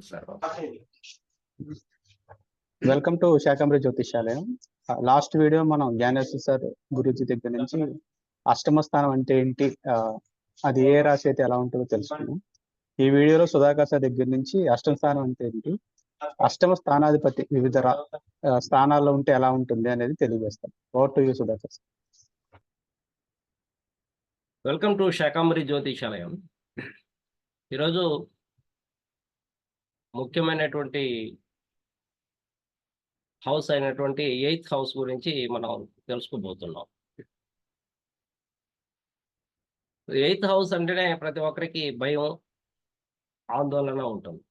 Sir welcome to Shakambari Jyotishalayam. Last video మనం Gnaneshwar sir Guruji దగ్గర నుంచి అష్టమ స్థానం అంటే ఏంటి, అది ఏ రాశి అయితే ఎలా ఉంటుందో తెలుసుకున్నాం. ఈ వీడియోలో సుధాకర్ సార్ దగ్గర నుంచి అష్టమ స్థానం అంటే ఏంటి, అష్టమ స్థానాధిపతి వివిధ స్థానాల్లో ఉంటే ఎలా ఉంటుంది అనేది తెలియజేస్తాం. Over to you Sudhakar sir. Welcome to Shakambari Jyotishalayam. ఈరోజు ముఖ్యమైనటువంటి హౌస్ అయినటువంటి 8th హౌస్ గురించి మనం తెలుసుకోబోతున్నాం. 8th హౌస్ అంటేనే ప్రతి ఒక్కరికి భయం, ఆందోళన ఉంటుంది.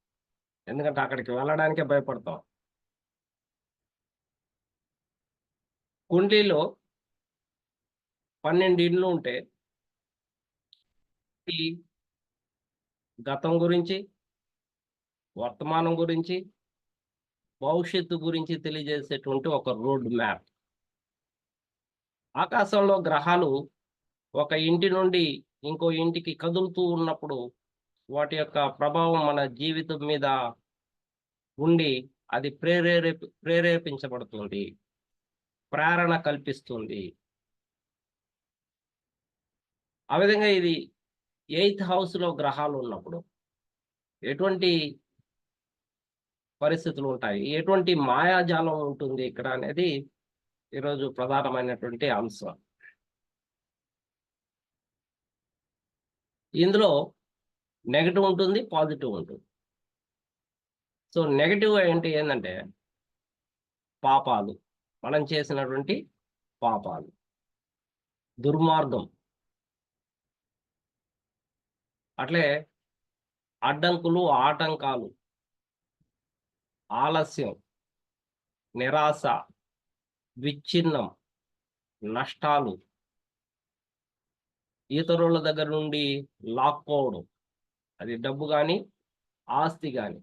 ఎందుకంటే అక్కడికి వెళ్ళడానికే భయపడతాం. కుండీలో 12 ఇండ్లు ఉంటే ఈ గతం గురించి, వర్తమానం గురించి, భవిష్యత్తు గురించి తెలియజేసేటువంటి ఒక రోడ్ మ్యాప్. ఆకాశంలో గ్రహాలు ఒక ఇంటి నుండి ఇంకో ఇంటికి కదులుతూ ఉన్నప్పుడు వాటి యొక్క ప్రభావం మన జీవితం మీద ఉండి అది ప్రేరేపించబడుతుంది, ప్రేరణ కల్పిస్తుంది. ఆ విధంగా ఇది 8th హౌస్లో గ్రహాలు ఉన్నప్పుడు ఎటువంటి పరిస్థితులు ఉంటాయి, ఎటువంటి మాయాజాలం ఉంటుంది ఇక్కడ అనేది ఈరోజు ప్రధానమైనటువంటి అంశం. ఇందులో నెగటివ్ ఉంటుంది, పాజిటివ్ ఉంటుంది. సో నెగటివ్ ఏంటంటే పాపాలు, మనం చేసినటువంటి పాపాలు, దుర్మార్గం, అట్లే అడ్డంకులు, ఆటంకాలు, ఆలస్యం, నిరాశ, విచ్ఛిన్నం, నష్టాలు, ఇతరుల దగ్గర నుండి లాక్కోవడం, అది డబ్బు కానీ ఆస్తి కానీ,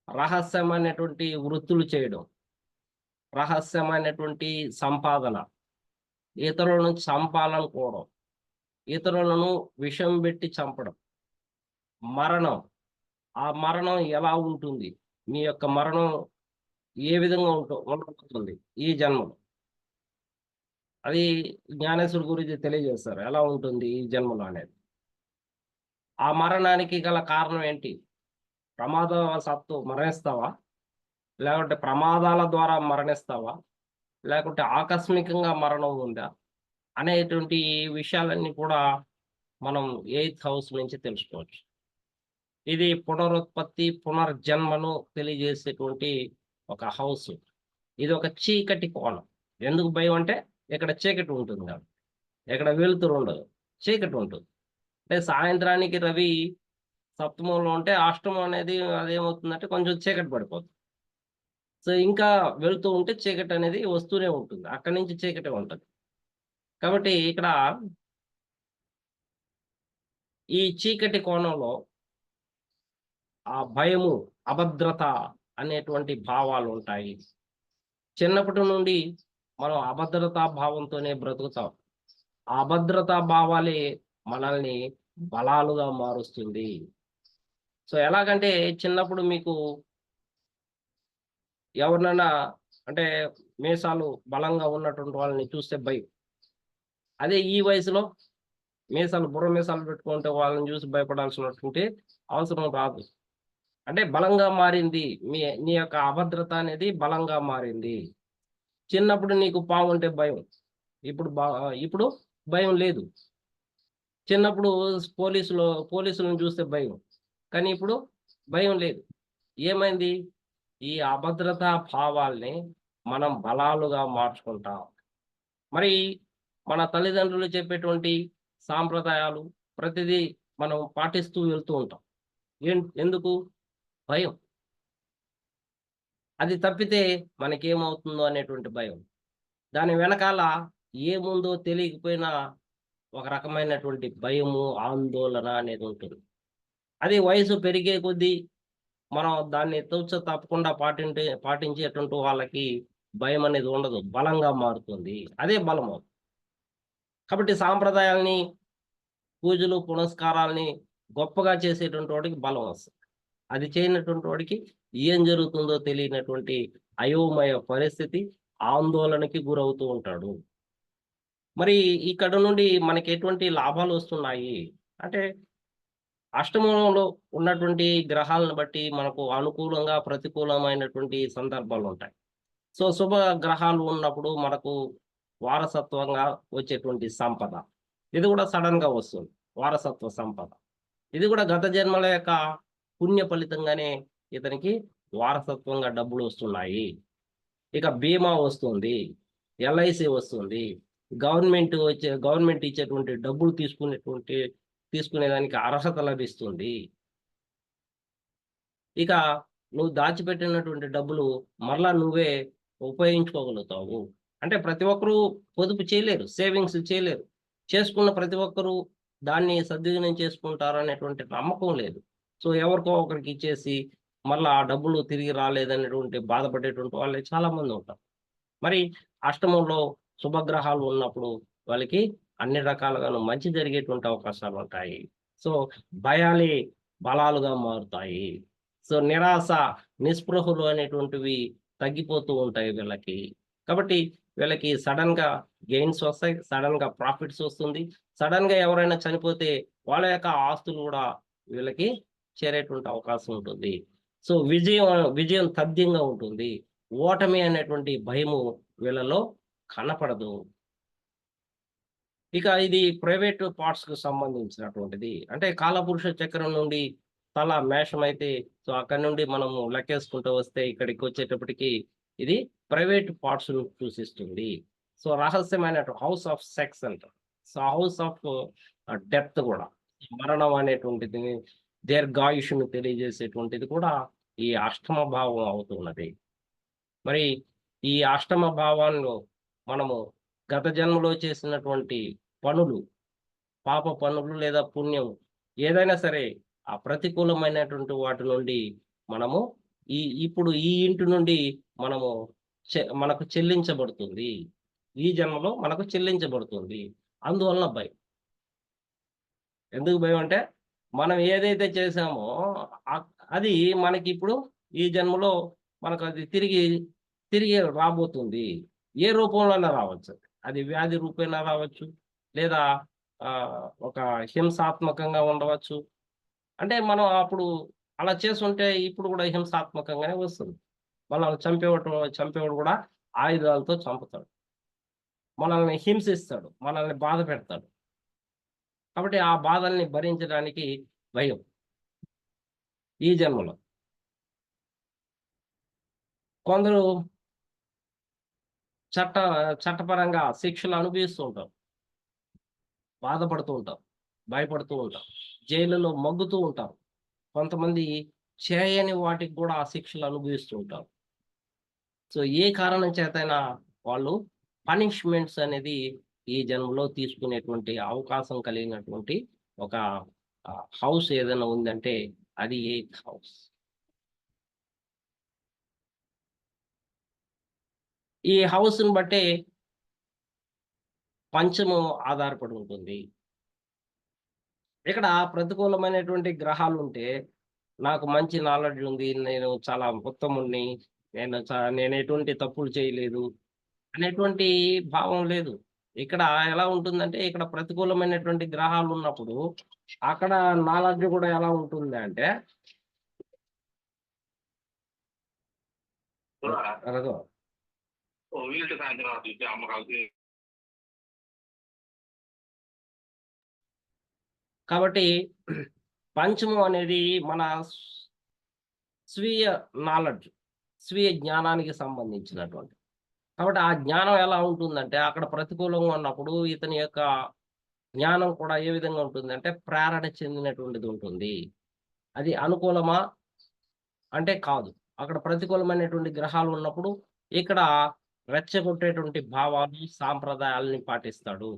రహస్యమైనటువంటి వృత్తులు చేయడం, రహస్యమైనటువంటి సంపాదన, ఇతరుల నుంచి చంపాలనుకోవడం, ఇతరులను విషం పెట్టి చంపడం, మరణం. ఆ మరణం ఎలా ఉంటుంది, మీ యొక్క మరణం ఏ విధంగా ఉండబోతుంది ఈ జన్మలో, అది జ్ఞానేశ్వరు గురించి తెలియజేస్తారు ఎలా ఉంటుంది ఈ జన్మలో అనేది. ఆ మరణానికి గల కారణం ఏంటి, ప్రమాదవశాత్తు మరణిస్తావా, లేకుంటే ప్రమాదాల ద్వారా మరణిస్తావా, లేకుంటే ఆకస్మికంగా మరణం ఉందా అనేటువంటి విషయాలన్నీ కూడా మనం 8th హౌస్ నుంచి తెలుసుకోవచ్చు. ఇది పునరుత్పత్తి, పునర్జన్మను తెలియజేసేటువంటి ఒక హౌస్. ఇది ఒక చీకటి కోణం. ఎందుకు భయం అంటే ఇక్కడ చీకటి ఉంటుంది కాబట్టి, ఇక్కడ వెలుతురు ఉండదు, చీకటి ఉంటుంది. అంటే సాయంత్రానికి రవి సప్తమంలో ఉంటే అష్టమం అనేది అదేమవుతుందంటే కొంచెం చీకటి పడిపోతుంది. సో ఇంకా వెళుతూ ఉంటే చీకటి అనేది వస్తూనే ఉంటుంది, అక్కడి నుంచి చీకటి ఉంటుంది. కాబట్టి ఇక్కడ ఈ చీకటి కోణంలో ఆ భయము, అభద్రత అనేటువంటి భావాలు ఉంటాయి. చిన్నప్పటి నుండి మనం అభద్రతా భావంతోనే బ్రతుకుతాం. ఆ అభద్రతా భావాలే మనల్ని బలాలుగా మారుస్తుంది. సో ఎలాగంటే చిన్నప్పుడు మీకు ఎవరినైనా అంటే మీసాలు బలంగా ఉన్నటువంటి వాళ్ళని చూస్తే భయం. అదే ఈ వయసులో బుర్ర మీసాలు పెట్టుకుంటే వాళ్ళని చూసి భయపడాల్సినటువంటి అవసరం రాదు. అంటే బలంగా మారింది, నీ యొక్క అభద్రత అనేది బలంగా మారింది. చిన్నప్పుడు నీకు పాము అంటే భయం, ఇప్పుడు భయం లేదు. చిన్నప్పుడు పోలీసులను చూస్తే భయం, కానీ ఇప్పుడు భయం లేదు. ఏమైంది, ఈ అభద్రతా భావాల్ని మనం బలాలుగా మార్చుకుంటాం. మరి మన తల్లిదండ్రులు చెప్పేటువంటి సాంప్రదాయాలు ప్రతిదీ మనం పాటిస్తూ వెళ్తూ ఉంటాం. ఎందుకు, భయం. అది తప్పితే మనకేమవుతుందో అనేటువంటి భయం. దాని వెనకాల ఏముందో తెలియకపోయినా ఒక రకమైనటువంటి భయము, ఆందోళన అనేది ఉంటుంది. అది వయసు పెరిగే కొద్దీ మనం దాన్ని తప్పకుండా పాటించేటువంటి వాళ్ళకి భయం అనేది ఉండదు, బలంగా మారుతుంది. అదే బలము. కాబట్టి సాంప్రదాయాల్ని, పూజలు పునస్కారాల్ని గొప్పగా చేసేటువంటి వాడికి బలం వస్తుంది. అది చేయనటువంటి వాడికి ఏం జరుగుతుందో తెలియనటువంటి అయోమయ పరిస్థితి, ఆందోళనకి గురవుతూ ఉంటాడు. మరి ఇక్కడ నుండి మనకి ఎటువంటి లాభాలు వస్తున్నాయి అంటే, అష్టమంలో ఉన్నటువంటి గ్రహాలను బట్టి మనకు అనుకూలంగా, ప్రతికూలమైనటువంటి సందర్భాలుంటాయి. సో, శుభ గ్రహాలు ఉన్నప్పుడు మనకు వారసత్వంగా వచ్చేటువంటి సంపద. ఇది కూడా సడెన్‌గా వస్తుంది. వారసత్వ సంపద. ఇది కూడా గత జన్మల యొక్క పుణ్య ఫలితంగానే ఇతనికి వారసత్వంగా డబ్బులు వస్తున్నాయి. ఇక బీమా వస్తుంది. ఎల్ఐసి వస్తుంది. గవర్నమెంట్ ఇచ్చేటువంటి డబ్బులు తీసుకునేదానికి అర్హత లభిస్తుంది. ఇక నువ్వు దాచిపెట్టినటువంటి డబ్బులు మరలా నువ్వే ఉపయోగించుకోగలుగుతావు. అంటే ప్రతి ఒక్కరు పొదుపు చేయలేరు. సేవింగ్స్ చేయలేరు. చేసుకున్న ప్రతి ఒక్కరు దాన్ని సద్వినియోగం చేసుకుంటారనేటువంటి నమ్మకం లేదు. సో, ఎవరికో ఒకరికి ఇచ్చేసి మళ్ళా ఆ డబ్బులు తిరిగి రాలేదనేటువంటి బాధపడేటువంటి వాళ్ళే చాలామంది ఉంటారు. మరి అష్టమంలో శుభగ్రహాలు ఉన్నప్పుడు వాళ్ళకి అన్ని రకాలుగాను మంచి జరిగేటువంటి అవకాశాలుంటాయి. సో, భయాలే బలాలుగా మారుతాయి. సో, నిరాశ, నిస్పృహలు అనేటువంటివి తగ్గిపోతూ ఉంటాయి వీళ్ళకి. కాబట్టి వీళ్ళకి సడెన్‌గా గెయిన్స్ వస్తాయి. సడెన్‌గా ప్రాఫిట్స్ వస్తుంది. సడెన్‌గా ఎవరైనా చనిపోతే వాళ్ళ యొక్క ఆస్తులు గూడా వీళ్ళకి చేరేటువంటి అవకాశం ఉంటుంది. సో, విజయం తథ్యంగా ఉంటుంది. ఓటమి అనేటువంటి భయము వీళ్ళలో కనపడదు. ఇక ఇది ప్రైవేట్ పార్ట్స్‌కి సంబంధించినటువంటిది. అంటే కాలపురుష చక్రం నుండి తల మేషమైతే, సో, అక్కడి నుండి మనము లెక్కేసుకుంటూ వస్తే ఇక్కడికొచ్చేటప్పటికి ఇది ప్రైవేట్ పార్ట్స్‌ని సూచిస్తుంది. సో, రహస్యమైన హౌస్ ఆఫ్ సెక్స్ అంటారు. సో, హౌస్ ఆఫ్ డెత్ గూడా. మరణం అనేటువంటిది, దీర్ఘాయుష్‌ను తెలియజేసేటువంటిది కూడా ఈ అష్టమ భావం అవుతున్నది. మరి ఈ అష్టమ భావాల్లో మనము గత జన్మలో చేసినటువంటి పనులు, పాప పనులు లేదా పుణ్యం ఏదైనా సరే, ఆ ప్రతికూలమైనటువంటి వాటి నుండి మనము ఇప్పుడు ఈ ఇంటి నుండి మనము మనకు చెల్లించబడుతుంది. ఈ జన్మలో మనకు చెల్లించబడుతుంది. అందువలన భయం. ఎందుకు భయం అంటే, మనం ఏదైతే చేశామో అ అది మనకిప్పుడు ఈ జన్మలో మనకది తిరిగి రాబోతుంది. ఏ రూపంలోనైనా రావచ్చు. అది వ్యాధి రూపేణా రావచ్చు. లేదా ఒక హింసాత్మకంగా ఉండవచ్చు. అంటే మనం అప్పుడు అలా చేసుంటే ఇప్పుడు గూడా హింసాత్మకంగానే వస్తుంది. మనల్ని చంపేవాడు గూడా ఆయుధాలతో చంపుతాడు. మనల్ని హింసిస్తాడు. మనల్ని బాధ పెడతాడు. కాబట్టి ఆ బాధల్ని భరించడానికి భయం ఈ జన్మలో. కొందరు చట్ట చట్టపరంగా శిక్షలు అనుభవిస్తూ ఉంటారు. బాధపడుతూ ఉంటారు. భయపడుతూ ఉంటారు. జైలులో మగ్గుతూ ఉంటారు. కొంతమంది చేయని వాటికి గూడా ఆ శిక్షలు అనుభవిస్తూ ఉంటారు. సో, ఏ కారణం చేతైనా వాళ్ళు పనిష్మెంట్స్ అనేది ఈ జన్మలో తీసుకునేటువంటి అవకాశం కలిగినటువంటి ఒక హౌస్ ఏదైనా ఉందంటే అది ఎయిత్ హౌస్. ఈ హౌస్‌ని బట్టే పంచమం ఆధారపడి ఉంటుంది. ఇక్కడ ప్రతికూలమైనటువంటి గ్రహాలుంటే, నాకు మంచి నాలెడ్జ్ ఉంది. నేను చాలా ఉత్తముడిని. నేను ఎటువంటి తప్పులు చేయలేదు అనేటువంటి భావం లేదు. ఇక్కడ ఎలా ఉంటుందంటే, ఇక్కడ ప్రతికూలమైనటువంటి గ్రహాలున్నప్పుడు, అక్కడ నాలెడ్జ్ గూడా ఎలా ఉంటుందంటే రఘు కాబట్టి పంచమం అనేది మన స్వీయ నాలెడ్జ్, స్వీయ జ్ఞానానికి సంబంధించినటువంటిది. కాబట్టి ఆ జ్ఞానం ఎలా ఉంటుందంటే, అక్కడ ప్రతికూలంగా ఉన్నప్పుడు ఇతని యొక్క జ్ఞానం కూడా ఏ విధంగా ఉంటుందంటే, ప్రేరణ చెందినటువంటిది ఉంటుంది. అది అనుకూలమా? అంటే కాదు. అక్కడ ప్రతికూలమైనటువంటి గ్రహాలు ఉన్నప్పుడు, ఇక్కడ రెచ్చగొట్టేటువంటి భావాలు, సాంప్రదాయాల్ని పాటిస్తాడు.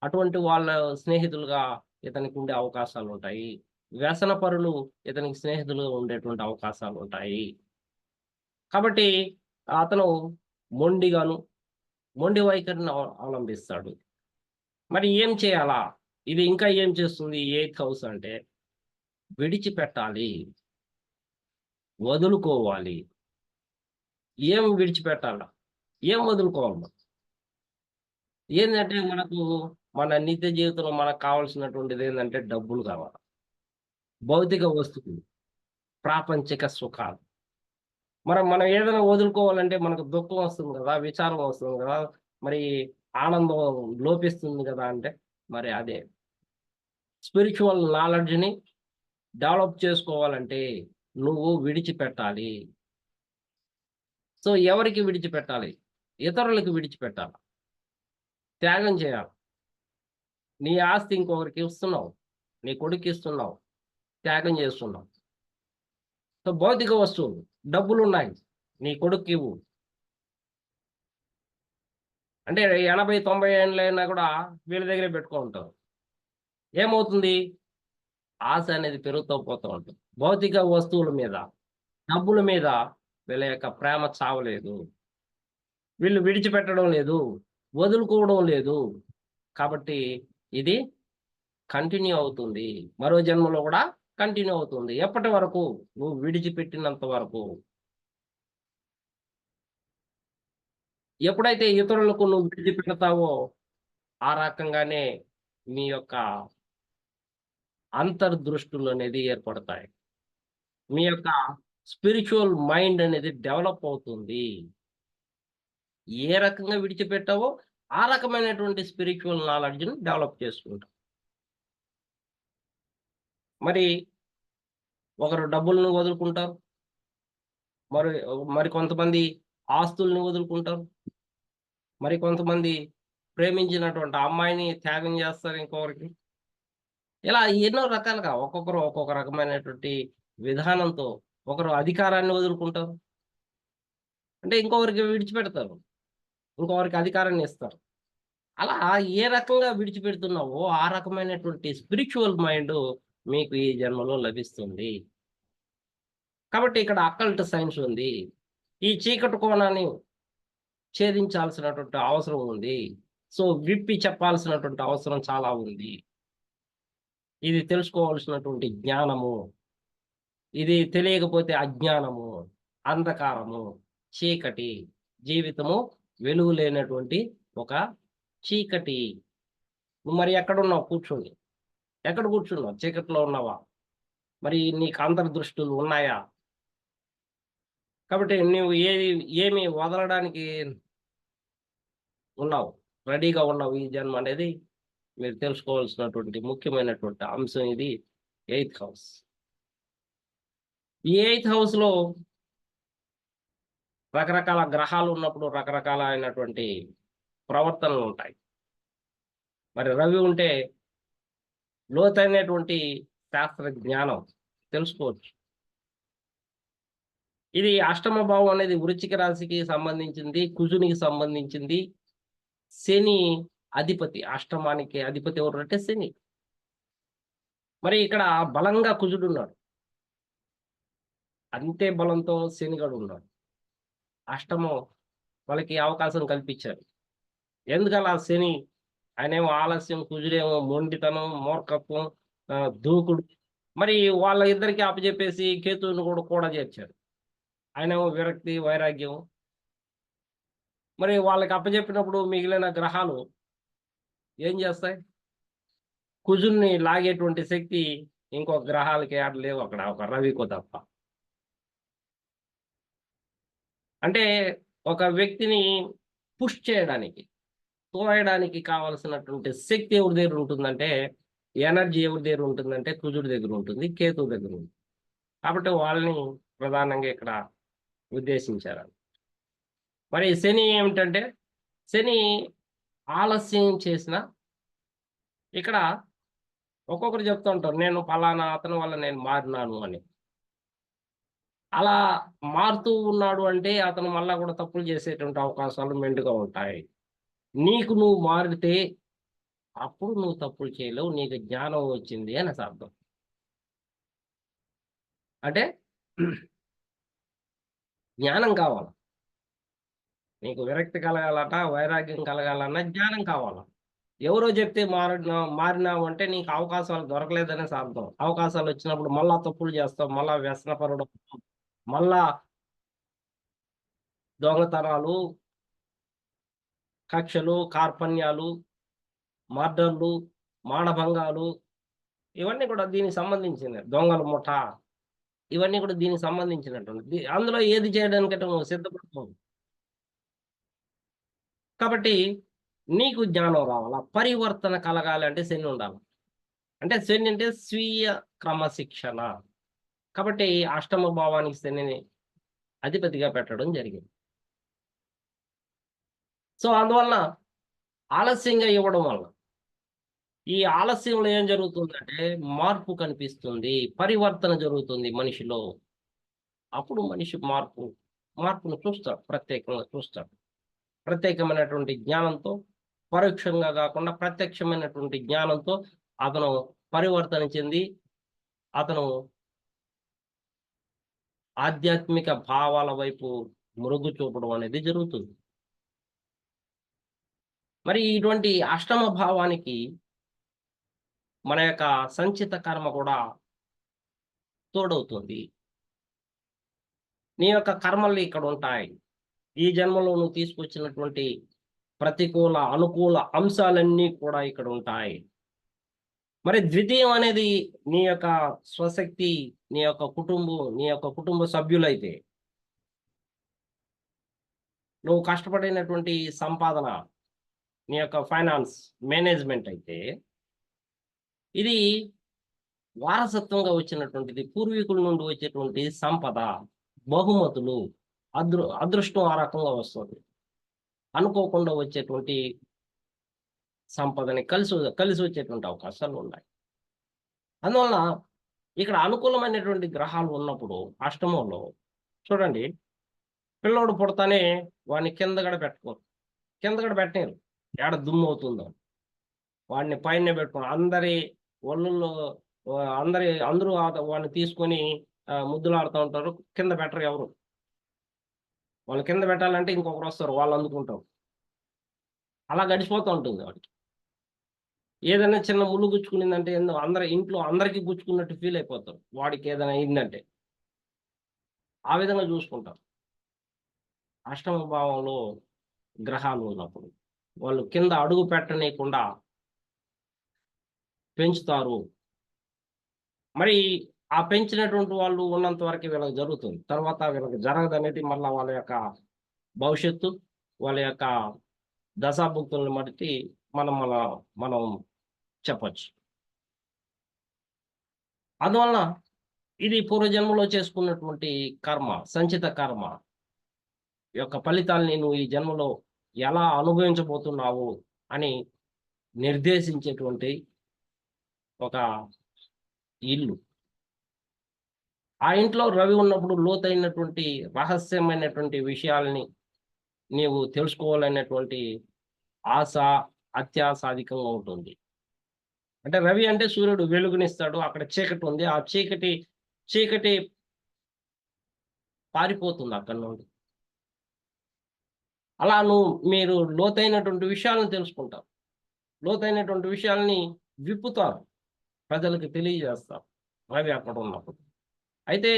అటువంటి వాళ్ళ స్నేహితులుగా ఇతనికి ఉండే అవకాశాలుంటాయి. వ్యసనపరులు ఇతనికి స్నేహితులుగా ఉండేటువంటి అవకాశాలుంటాయి. కాబట్టి అతను మొండిగాను, మొండి వైఖరిని అవలంబిస్తాడు. మరి ఏం చేయాలా? ఇది ఇంకా ఏం చేస్తుంది ఎయిత్ హౌస్ అంటే, విడిచిపెట్టాలి. వదులుకోవాలి. ఏం విడిచిపెట్టాలా? ఏం వదులుకోవాలి? ఏందంటే మనకు మన నిత్య జీవితంలో మనకు కావాల్సినటువంటిది ఏందంటే డబ్బులు కావాలి. భౌతిక వస్తువులు, ప్రాపంచిక సుఖాలు. మనం ఏదైనా వదులుకోవాలంటే మనకు దుఃఖం వస్తుంది గదా! విచారం వస్తుంది గదా! మరి ఆనందం లోపిస్తుంది గదా! అంటే మరి అదే. స్పిరిచ్యువల్ నాలెడ్జ్‌ని డెవలప్ చేసుకోవాలంటే నువ్వు విడిచిపెట్టాలి. సో, ఎవరికి విడిచిపెట్టాలి? ఇతరులకి విడిచిపెట్టాలి. త్యాగం చేయాలి. నీ ఆస్తి ఇంకొకరికి ఇస్తున్నావు. నీ కొడుక్కిస్తున్నావు. త్యాగం చేస్తున్నావు. సో, భౌతిక వస్తువులు, డబ్బులున్నాయి. నీ కొడుక్కివ్వు. అంటే 80, 90 ఏండ్లైనా గూడా వీళ్ళ దగ్గరే పెట్టుకుంటారు. ఏమవుతుంది? ఆశ అనేది పెరుగుతూ పోతూ ఉంటుంది. భౌతిక వస్తువుల మీద, డబ్బుల మీద వీళ్ళ యొక్క ప్రేమ చావలేదు. వీళ్ళు విడిచిపెట్టడం లేదు. వదులుకోవడం లేదు. కాబట్టి ఇది కంటిన్యూ అవుతుంది. మరో జన్మలో గూడా కంటిన్యూ అవుతుంది. ఎప్పటి వరకు? నువ్వు విడిచిపెట్టినంత వరకు. ఎప్పుడైతే ఇతరులకు నువ్వు విడిచిపెడతావో, ఆ రకంగానే మీ యొక్క అంతర్దృష్టులనేది ఏర్పడతాయి. మీ యొక్క స్పిరిచ్యువల్ మైండ్ అనేది డెవలప్ అవుతుంది. ఏ రకంగా విడిచిపెట్టావో, ఆ రకమైనటువంటి స్పిరిచ్యువల్ నాలెడ్జ్‌ని డెవలప్ చేసుకుంటావు. మరి ఒకరు డబ్బులను వదులుకుంటారు. మరి మరి కొంతమంది ఆస్తుల్ని వదులుకుంటారు. మరి కొంతమంది ప్రేమించినటువంటి అమ్మాయిని త్యాగం చేస్తారు ఇంకొకరికి. ఇలా ఎన్నో రకాలుగా ఒక్కొక్కరు ఒక్కొక్క రకమైనటువంటి విధానంతో ఒకరు అధికారాన్ని వదులుకుంటారు. అంటే ఇంకొకరికి విడిచిపెడతారు. ఇంకొకరికి అధికారాన్ని ఇస్తారు. అలా ఏ రకంగా విడిచిపెడుతున్నావో, ఆ రకమైనటువంటి స్పిరిచ్యువల్ మైండు మీకు ఈ జన్మలో లభిస్తుంది. కాబట్టి ఇక్కడ అకల్ట్ సైన్స్ ఉంది. ఈ చీకటి కోణాన్ని ఛేదించాల్సినటువంటి అవసరం ఉంది. సో, విప్పి చెప్పాల్సినటువంటి అవసరం చాలా ఉంది. ఇది తెలుసుకోవాల్సినటువంటి జ్ఞానము. ఇది తెలియకపోతే అజ్ఞానము, అంధకారము, చీకటి, జీవితము వెలుగు లేనటువంటి ఒక చీకటి. నువ్వు మరి ఎక్కడున్నావు కూర్చొని? ఎక్కడ కూర్చున్నావు? చీకట్లో ఉన్నావా? మరి నీకు అంతర్దృష్టులు ఉన్నాయా? కాబట్టి నువ్వు ఏమి వదలడానికి ఉన్నావు. రెడీగా ఉన్నావు ఈ జన్మ అనేది మీరు తెలుసుకోవాల్సినటువంటి ముఖ్యమైనటువంటి అంశం ఇది. Eighth house. ఈ ఎయిత్ హౌస్‌లో రకరకాల గ్రహాలు ఉన్నప్పుడు రకరకాలైనటువంటి ప్రవర్తనలుంటాయి. మరి రవి ఉంటే లోతైనటువంటి శాస్త్ర జ్ఞానం తెలుసుకోవచ్చు. ఇది అష్టమ భావం అనేది వృశ్చిక రాశికి సంబంధించింది. కుజునికి సంబంధించింది. శని అధిపతి. అష్టమానికి అధిపతి ఎవరంటే శని. మరి ఇక్కడ బలంగా కుజుడున్నాడు. అంతే బలంతో శనిగాడున్నాడు. అష్టమం వాళ్ళకి అవకాశం కల్పించారు. ఎందుకలా శని? ఆయనేమో ఆలస్యం, కుజుడేమో మొండితనం, మూర్ఖత్వం, దూకుడు. మరి వాళ్ళ ఇద్దరికీ అప్పజెప్పేసి కేతువుని కూడా చేర్చారు. ఆయనేమో విరక్తి, వైరాగ్యం. మరి వాళ్ళకి అప్పజెప్పినప్పుడు మిగిలిన గ్రహాలు ఏం చేస్తాయి? కుజుడిని లాగేటువంటి శక్తి ఇంకో గ్రహాలకి ఆడ లేవు అక్కడ. ఒక రవికో తప్ప. అంటే ఒక వ్యక్తిని పుష్ చేయడానికి, తోయడానికి కావాల్సినటువంటి శక్తి ఎవరి దగ్గర ఉంటుందంటే, ఎనర్జీ ఎవరి దగ్గర ఉంటుందంటే కుజుడి దగ్గర ఉంటుంది. కేతువు దగ్గర ఉంటుంది. కాబట్టి వాళ్ళని ప్రధానంగా ఇక్కడ ఉద్దేశించారు. మరి శని ఏమిటంటే, శని ఆలస్యం చేసిన ఇక్కడ ఒక్కొక్కరు చెప్తూ ఉంటారు. నేను పలానా అతని వల్ల నేను మారినాను అని. అలా మారుతూ ఉన్నాడు అంటే అతను మళ్ళా కూడా తప్పులు చేసేటువంటి అవకాశాలు మెండుగా ఉంటాయి. నీకు నువ్వు మారితే అప్పుడు నువ్వు తప్పులు చేయలేవు. నీకు జ్ఞానం వచ్చింది అనేసి అర్థం. అంటే జ్ఞానం కావాలి. నీకు విరక్తి కలగాలట, వైరాగ్యం కలగాలన్నా జ్ఞానం కావాల. ఎవరో చెప్తే మారినావు అంటే నీకు అవకాశాలు దొరకలేదనేసి అర్థం. అవకాశాలొచ్చినప్పుడు మళ్ళా తప్పులు చేస్తావు. మళ్ళా వ్యసనపరుడు. మళ్ళా దొంగతనాలు, కక్షలు, కార్పణ్యాలు, మర్డర్లు, మానభంగాలు ఇవన్నీ కూడా దీనికి సంబంధించినవి. దొంగల ముఠా ఇవన్నీ కూడా దీనికి సంబంధించినటువంటి. అందులో ఏది చేయడానికంటే నువ్వు సిద్ధపడతావు. కాబట్టి నీకు జ్ఞానం రావాలా, పరివర్తన కలగాలి అంటే శని ఉండాలి. అంటే శని అంటే స్వీయ క్రమశిక్షణ. కాబట్టి అష్టమ భావానికి శనిని అధిపతిగా పెట్టడం జరిగింది. సో అందువలన ఆలస్యంగా ఇవ్వడం వల్ల ఈ ఆలస్యంలో ఏం జరుగుతుందంటే మార్పు కనిపిస్తుంది, పరివర్తన జరుగుతుంది మనిషిలో. అప్పుడు మనిషి మార్పును చూస్తాడు, ప్రత్యేకంగా చూస్తాడు. ప్రత్యేకమైనటువంటి జ్ఞానంతో, పరోక్షంగా కాకుండా ప్రత్యక్షమైనటువంటి జ్ఞానంతో అతను పరివర్తన చెంది అతను ఆధ్యాత్మిక భావాల వైపు మొగ్గు చూపడం అనేది జరుగుతుంది. మరి ఇటువంటి అష్టమ భావానికి మన యొక్క సంచిత కర్మ కూడా తోడవుతుంది. నీ యొక్క కర్మలు ఇక్కడ ఉంటాయి. ఈ జన్మలో నువ్వు తీసుకొచ్చినటువంటి ప్రతికూల, అనుకూల అంశాలన్నీ కూడా ఇక్కడ ఉంటాయి. మరి ద్వితీయం అనేది నీ యొక్క స్వశక్తి, నీ యొక్క కుటుంబ సభ్యులైతే, నువ్వు కష్టపడినటువంటి సంపాదన, నీ యొక్క ఫైనాన్స్ మేనేజ్మెంట్ అయితే, ఇది వారసత్వంగా వచ్చినటువంటిది, పూర్వీకుల నుండి వచ్చేటువంటి సంపద, బహుమతులు, అదృష్టం ఆ రకంగా వస్తుంది. అనుకోకుండా వచ్చేటువంటి సంపదని కలిసి వచ్చేటువంటి అవకాశాలు ఉన్నాయి. అందువలన ఇక్కడ అనుకూలమైనటువంటి గ్రహాలు ఉన్నప్పుడు అష్టమంలో చూడండి, పిల్లోడు పుడతానే వాడిని కిందగడ పెట్టలేరు, ఏడ దుమ్ము అవుతుందో వాడిని పైన పెట్టుకుని అందరి ఒళ్ళుల్లో అందరూ వాడిని తీసుకొని ముద్దులాడుతూ ఉంటారు. కింద పెట్టరు ఎవరు. వాళ్ళు కింద పెట్టాలంటే ఇంకొకరు వస్తారు, వాళ్ళు అందుకుంటారు. అలా గడిచిపోతూ ఉంటుంది వాడికి. ఏదైనా చిన్న ముళ్ళు గుచ్చుకునిందంటే ఇంట్లో అందరికీ గుచ్చుకున్నట్టు ఫీల్ అయిపోతారు, వాడికి ఏదైనా అయిందంటే. ఆ విధంగా చూసుకుంటారు. అష్టమ భావంలో గ్రహాలు ఉన్నప్పుడు వాళ్ళు కింద అడుగు పెట్టనీయకుండా పెంచుతారు. మరి ఆ పెంచినటువంటి వాళ్ళు ఉన్నంత వరకు వీళ్ళకి జరుగుతుంది. తర్వాత వీళ్ళకి జరగదనేది మళ్ళా వాళ్ళ యొక్క భవిష్యత్తు, వాళ్ళ యొక్క దశాభుక్తులను బట్టి మనం చెప్పచ్చు. అందువలన ఇది పూర్వజన్మలో చేసుకున్నటువంటి కర్మ, సంచిత కర్మ యొక్క ఫలితాల్ని నువ్వు ఈ జన్మలో ఎలా అనుభవించబోతున్నావు అని నిర్దేశించేటువంటి ఒక ఇల్లు. ఆ ఇంట్లో రవి ఉన్నప్పుడు లోతైనటువంటి రహస్యమైనటువంటి విషయాల్ని నీవు తెలుసుకోవాలనేటువంటి ఆశ అత్యాసాధికంగా ఉంటుంది. అంటే రవి అంటే సూర్యుడు వెలుగునిస్తాడు, అక్కడ చీకటి ఉంది, ఆ చీకటి పారిపోతుంది అక్కడి నుండి. అలా మీరు లోతైనటువంటి విషయాలను తెలుసుకుంటారు, లోతైనటువంటి విషయాల్ని విప్పుతారు, ప్రజలకు తెలియజేస్తారు రవి అక్కడ ఉన్నప్పుడు. అయితే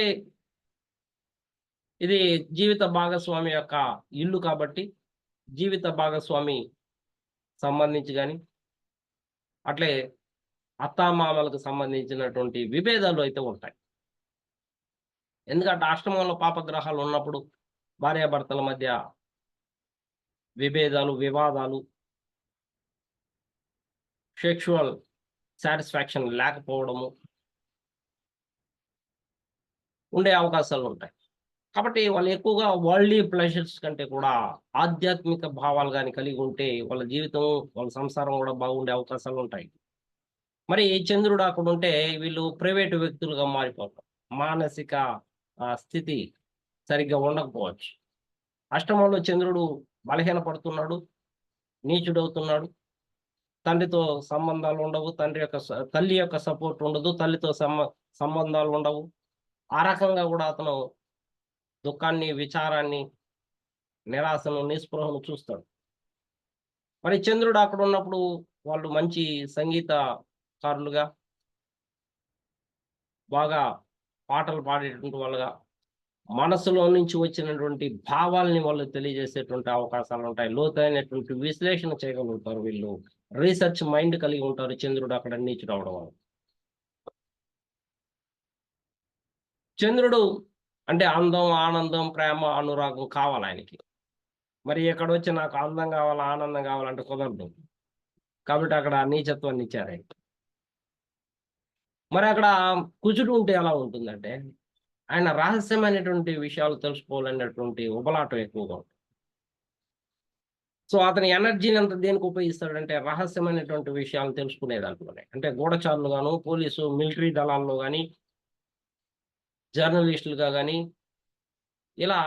ఇది జీవిత భాగస్వామి యొక్క ఇల్లు కాబట్టి జీవిత భాగస్వామి సంబంధించి కానీ అట్లే అత్తామామలకు సంబంధించినటువంటి విభేదాలు అయితే ఉంటాయి. ఎందుకంటే అష్టమంలో పాపగ్రహాలు ఉన్నప్పుడు భార్యాభర్తల మధ్య విభేదాలు, వివాదాలు, సెక్షువల్ సాటిస్ఫాక్షన్ లేకపోవడము ఉండే అవకాశాలు ఉంటాయి. కాబట్టి వాళ్ళు ఎక్కువగా వరల్డ్లీ ప్లెజర్స్ కంటే కూడా ఆధ్యాత్మిక భావాలు కానీ కలిగి ఉంటే వాళ్ళ జీవితం, వాళ్ళ సంసారం కూడా బాగుండే అవకాశాలు ఉంటాయి. మరి చంద్రుడు అక్కడ ఉంటే వీళ్ళు ప్రైవేటు వ్యక్తులుగా మారిపోతారు. మానసిక స్థితి సరిగ్గా ఉండకపోవచ్చు. అష్టమంలో చంద్రుడు బలహీనపడుతున్నాడు, నీచుడవుతున్నాడు. తండ్రితో సంబంధాలు ఉండవు, తల్లి యొక్క సపోర్ట్ ఉండదు, తల్లితో సంబంధాలు ఉండవు. ఆ రకంగా కూడా అతను దుఃఖాన్ని, విచారాన్ని, నిరాశను, నిస్పృహను చూస్తాడు. మరి చంద్రుడు అక్కడ ఉన్నప్పుడు వాళ్ళు మంచి సంగీతకారులుగా, బాగా పాటలు పాడేటువంటి వాళ్ళుగా, మనసులో నుంచి వచ్చినటువంటి భావాల్ని వాళ్ళు తెలియజేసేటువంటి అవకాశాలు ఉంటాయి. లోతైనటువంటి విశ్లేషణ చేయగలుగుతారు వీళ్ళు. రీసెర్చ్ మైండ్ కలిగి ఉంటారు చంద్రుడు అక్కడ నీచుడు అవడం వల్ల. చంద్రుడు అంటే అందం, ఆనందం, ప్రేమ, అనురాగం కావాలి ఆయనకి. మరి ఇక్కడొచ్చి నాకు అందం కావాలా, ఆనందం కావాలంటే కుదరదు. కాబట్టి అక్కడ నీచత్వాన్ని ఇచ్చారు ఆయనకి. మరి అక్కడ కుజుడు ఉంటే ఎలా ఉంటుందంటే, ఆయన రహస్యమైనటువంటి విషయాలు తెలుసుకోవాలనేటువంటి ఉబలాటం ఎక్కువగా ఉంటుంది. సో, అతని ఎనర్జీని అంతా దేనికి ఉపయోగిస్తాడంటే, రహస్యమైనటువంటి విషయాలు తెలుసుకునే దాంట్లోనే. అంటే గూఢచారులుగాను, పోలీసు, మిలిటరీ దళాల్లో గాని, జర్నలిస్టులుగా గాని, ఇలా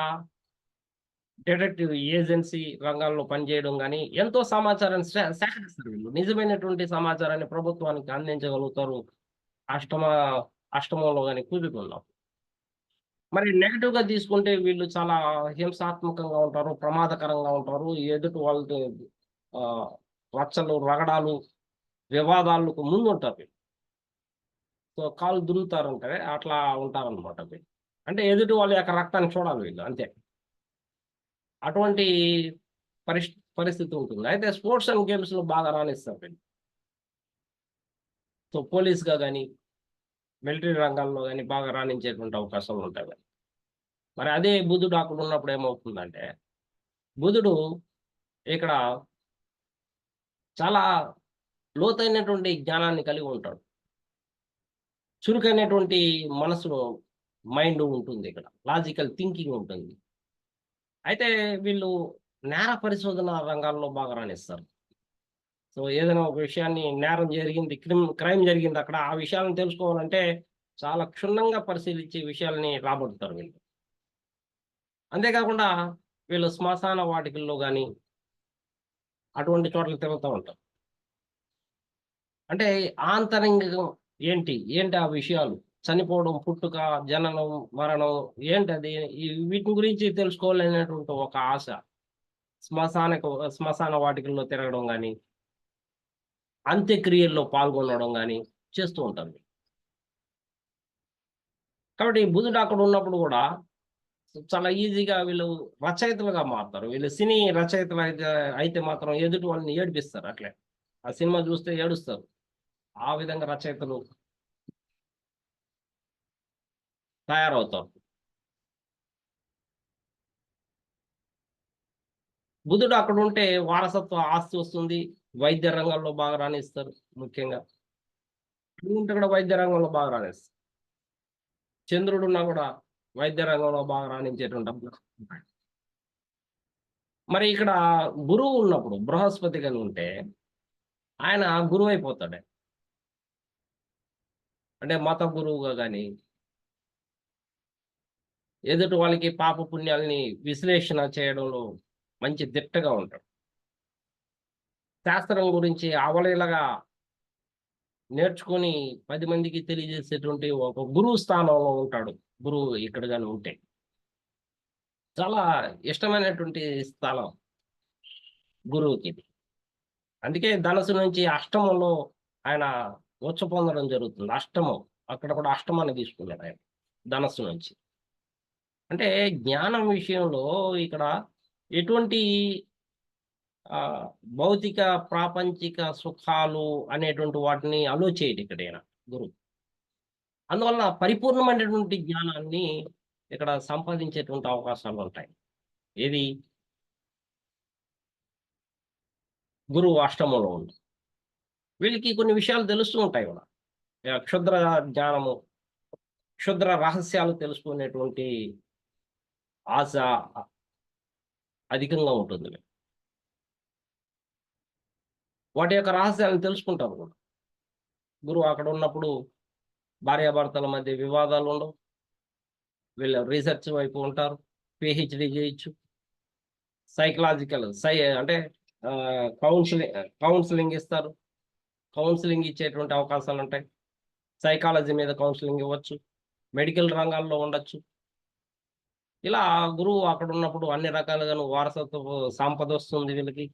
డిటెక్టివ్ ఏజెన్సీ రంగాల్లో పనిచేయడం గాని, ఎంతో సమాచారాన్ని సేకరిస్తారు వీళ్ళు. నిజమైనటువంటి సమాచారాన్ని ప్రభుత్వానికి అందించగలుగుతారు. అష్టమ అష్టమంలో గాని కుజుడున్నప్పుడు. మరి నెగెటివ్‌గా తీసుకుంటే వీళ్ళు చాలా హింసాత్మకంగా ఉంటారు, ప్రమాదకరంగా ఉంటారు. ఎదుటి వాళ్ళతో ఆహ్, రచ్చలు, రగడాలు, వివాదాలకు ముందుంటారు వీళ్ళు. సో, కాళ్ళు దున్నుతారంటే అట్లా ఉంటారనమాట వీళ్ళు. అంటే ఎదుటి వాళ్ళ యొక్క రక్తాన్ని చూడాలి వీళ్ళు అంతే. అటువంటి పరిస్థితి ఉంటుంది. అయితే స్పోర్ట్స్ అండ్ గేమ్స్‌లో బాగా రాణిస్తారు వీళ్ళు. సో, పోలీస్‌గా గాని, మిలిటరీ రంగాల్లో గాని బాగా రాణించేటువంటి అవకాశాలుంటాయి వీళ్ళకి. మరి అదే బుధుడు అక్కడున్నప్పుడు ఏమవుతుందంటే, బుధుడు ఇక్కడ చాలా లోతైనటువంటి జ్ఞానాన్ని కలిగి ఉంటాడు. చురుకైనటువంటి మనసులో మైండ్ ఉంటుందిక్కడ. లాజికల్ థింకింగ్ ఉంటుంది. అయితే వీళ్ళు నేర పరిశోధన రంగాల్లో బాగా రాణిస్తారు. సో, ఏదైనా ఒక విషయాన్ని నేరం జరిగింది, క్రైమ్ జరిగిందక్కడ. ఆ విషయాలను తెలుసుకోవాలంటే చాలా క్షుణ్ణంగా పరిశీలించి విషయాల్ని రాబడతారు వీళ్ళు. అంతే కాకుండా వీళ్ళు శ్మశాన వాటికల్లో గాని, అటువంటి చోట్ల తిరుగుతా ఉంటారు. అంటే ఆంతరంగికం ఏంటి? ఏంటి ఆ విషయాలు? చనిపోవడం, పుట్టుక, జననం, మరణం ఏంటది? వీటి గురించి తెలుసుకోవాలనేటువంటి ఒక ఆశ. శ్మశాన వాటికల్లో తిరగడం గాని, అంత్యక్రియల్లో పాల్గొనడం గాని చేస్తూ ఉంటారు. కాబట్టి బుధుడు అక్కడ ఉన్నప్పుడు గూడా చాలా ఈజీగా వీళ్ళు రచయితలుగా మారుతారు. వీళ్ళు సినీ రచయితలు అయితే మాత్రం ఎదుటి వాళ్ళని ఏడిపిస్తారు అట్లే. ఆ సినిమా చూస్తే ఏడుస్తారు. ఆ విధంగా రచయితలు తయారవుతారు. బుధుడు అక్కడుంటే వారసత్వ ఆస్తి వస్తుంది. వైద్య రంగంలో బాగా రాణిస్తారు ముఖ్యంగా. ఉంటే కూడా వైద్య రంగంలో బాగా రాణిస్తారు. చంద్రుడున్నా కూడా వైద్య రంగంలో బాగా రాణించేటువంటి అవకాశం ఉంటాయి. మరి ఇక్కడ గురువు ఉన్నప్పుడు బృహస్పతి గాని ఉంటే ఆయన గురువైపోతాడు. అంటే మత గురువుగా గాని, ఎదుటి వాళ్ళకి పాప పుణ్యాల్ని విశ్లేషణ చేయడంలో మంచి దిట్టగా ఉంటాడు. శాస్త్రం గురించి అవలీలగా నేర్చుకొని 10 మందికి తెలియజేసేటువంటి ఒక గురువు స్థానంలో ఉంటాడు. గురువు ఇక్కడ గాని ఉంటే. చాలా ఇష్టమైనటువంటి స్థలం గురువుకి. అందుకే ధనుసు నుంచి అష్టమంలో ఆయన ఉచ్చ పొందడం జరుగుతుంది. అష్టమం. అక్కడ కూడా అష్టమాన్ని తీసుకున్నాడు ఆయన. ధనస్సు నుంచి. అంటే జ్ఞానం విషయంలో ఇక్కడ ఎటువంటి ఆహ్, భౌతిక, ప్రాపంచిక సుఖాలు అనేటువంటి వాటిని అలో చేయడు ఇక్కడ ఈయన గురువు. అందువలన పరిపూర్ణమైనటువంటి జ్ఞానాన్ని ఇక్కడ సంపాదించేటువంటి అవకాశాలుంటాయి. ఏది? గురువు అష్టమంలో ఉంది. వీళ్ళకి కొన్ని విషయాలు తెలుస్తూ ఉంటాయి గూడా. క్షుద్ర జ్ఞానము, క్షుద్ర రహస్యాలు తెలుసుకునేటువంటి ఆశ అ అధికంగా ఉంటుంది. వాటి యొక్క రహస్యాలను తెలుసుకుంటారు గూడా. గురువు అక్కడున్నప్పుడు భార్యాభర్తల మధ్య వివాదాలుండవు. వీళ్ళు రీసెర్చ్ వైపు ఉంటారు. పీహెచ్‌డీ జేయొచ్చు. సైకలాజికల్ అంటే కౌన్సెలింగ్ ఇస్తారు. కౌన్సెలింగ్ ఇచ్చేటువంటి అవకాశాలుంటాయి. సైకాలజీ మీద కౌన్సెలింగ్ ఇవ్వచ్చు. మెడికల్ రంగాల్లో ఉండొచ్చు. ఇలా గురువు అక్కడున్నప్పుడు అన్ని రకాలుగాను వారసత్వపు సంపదొస్తుంది వీళ్ళకి.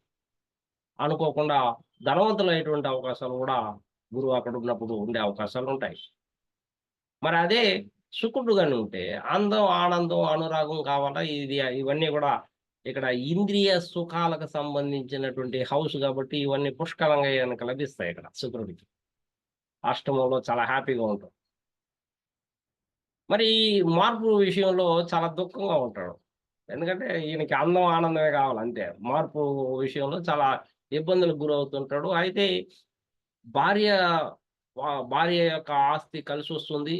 అనుకోకుండా ధనవంతులయ్యేటువంటి అవకాశాలు గూడా గురువు అక్కడున్నప్పుడు ఉండే అవకాశాలుంటాయి. మరి అదే శుక్రుడు గాని ఉంటే అందం, ఆనందం, అనురాగం కావాలా ఇవన్నీ కూడా ఇక్కడ ఇంద్రియ సుఖాలకు సంబంధించినటువంటి హౌస్ కాబట్టి ఇవన్నీ పుష్కలంగా గనక లభిస్తాయి ఇక్కడ శుక్రుడికి. అష్టమంలో చాలా హ్యాపీగా ఉంటాం. మరి ఈ మార్పు విషయంలో చాలా దుఃఖంగా ఉంటాడు. ఎందుకంటే ఈయనకి అందం, ఆనందమే కావాలి అంతే. మార్పు విషయంలో చాలా ఇబ్బందులకు గురవుతుంటాడు. అయితే భార్య భార్య యొక్క ఆస్తి కలిసొస్తుంది.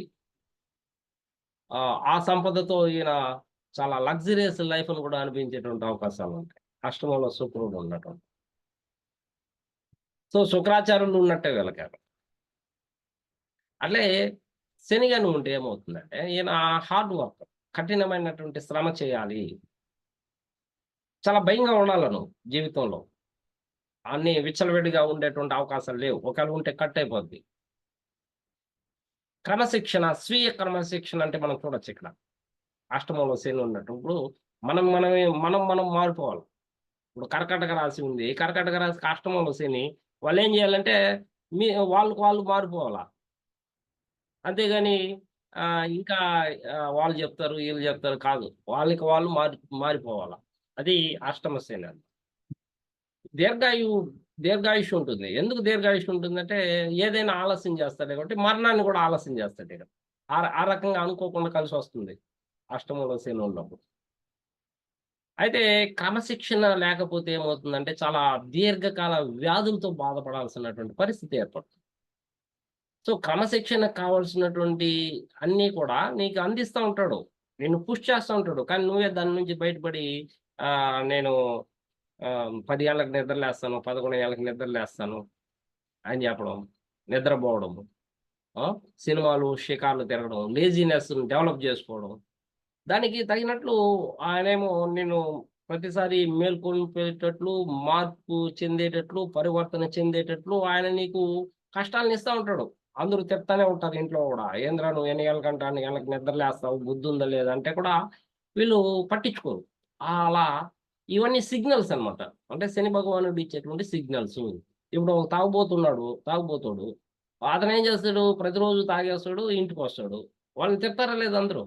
ఆ సంపదతో ఈయన చాలా లగ్జరియస్ లైఫ్‌ని కూడా అనిపించేటువంటి అవకాశాలుంటాయి. అష్టమంలో శుక్రుడు ఉండటం. సో, శుక్రాచార్యులు ఉన్నట్టే వీళ్ళకి. అట్లే శని గాని ఉంటే ఏమవుతుందంటే, ఈయన హార్డ్ వర్క్, కఠినమైనటువంటి శ్రమ చేయాలి. చాలా భయంగా ఉండాల నువ్వు జీవితంలో. అన్నీ విచ్చలవిడిగా ఉండేటువంటి అవకాశాలు లేవు. ఒకవేళ ఉంటే కట్ అయిపోద్ది. క్రమశిక్షణ, స్వీయ క్రమశిక్షణ అంటే మనం చూడొచ్చు ఇక్కడ. అష్టమంలో శని ఉన్నప్పుడు మనం మారిపోవాలి. ఇప్పుడు కర్కాటక రాశి ఉంది. కర్కాటక రాశికి అష్టమంలో శని. వాళ్ళేం చేయాలంటే వాళ్ళకి వాళ్ళు మారిపోవాలా. అంతేగాని ఇంకా వాళ్ళు చెప్తారు, వీళ్ళు చెప్తారు కాదు. వాళ్ళకి వాళ్ళు మారిపోవాలా. అది అష్టమ శని. దీర్ఘాయుష్ ఉంటుంది. ఎందుకు దీర్ఘాయుష్ ఉంటుందంటే ఏదైనా ఆలస్యం చేస్తాడు కాబట్టి మరణాన్ని కూడా ఆలస్యం చేస్తాడు ఇక. ఆ రకంగా అనుకోకుండా కలిసొస్తుంది అష్టమంలో శని ఉన్నప్పుడు. అయితే క్రమశిక్షణ లేకపోతే ఏమవుతుందంటే చాలా దీర్ఘకాల వ్యాధులతో బాధపడాల్సినటువంటి పరిస్థితి ఏర్పడుతుంది. సో, క్రమశిక్షణకు కావాల్సినటువంటి అన్నీ కూడా నీకు అందిస్తా ఉంటాడు. నిన్ను పుష్ చేస్తా ఉంటాడు. కానీ నువ్వే దాని నుంచి బయటపడి నేను 10 గంటలకు నిద్రలేస్తాను, 11 గంటలకు నిద్రలేస్తాను అని చెప్పడం, నిద్రపోవడము, సినిమాలు, షికార్లు తిరగడం, లేజినెస్‌ని డెవలప్ చేసుకోవడం. దానికి తగినట్లు ఆయనేమో నిన్ను ప్రతిసారి మేల్కొల్పేటట్లు, మార్పు చెందేటట్లు, పరివర్తన చెందేటట్లు ఆయన నీకు కష్టాలనిస్తా ఉంటాడు. అందరూ తిడతానే ఉంటారు ఇంట్లో గూడా. "ఏందిరా నువ్వు ఎన్ని గంటలకంట అన్ని గంటలకు నిద్రలేస్తావు, బుద్ధుందా లేదా?" అంటే కూడా వీళ్ళు పట్టించుకోరు. అలా ఇవన్నీ సిగ్నల్స్ అన్నమాట. అంటే శని భగవానుడు ఇచ్చేటువంటి సిగ్నల్స్. ఇప్పుడు ఒక తాగుబోతోడు. అతనేం చేస్తాడు? ప్రతిరోజు తాగేస్తాడు, ఇంటికొస్తాడు. వాళ్ళని తిడతారా లేదా అందరూ?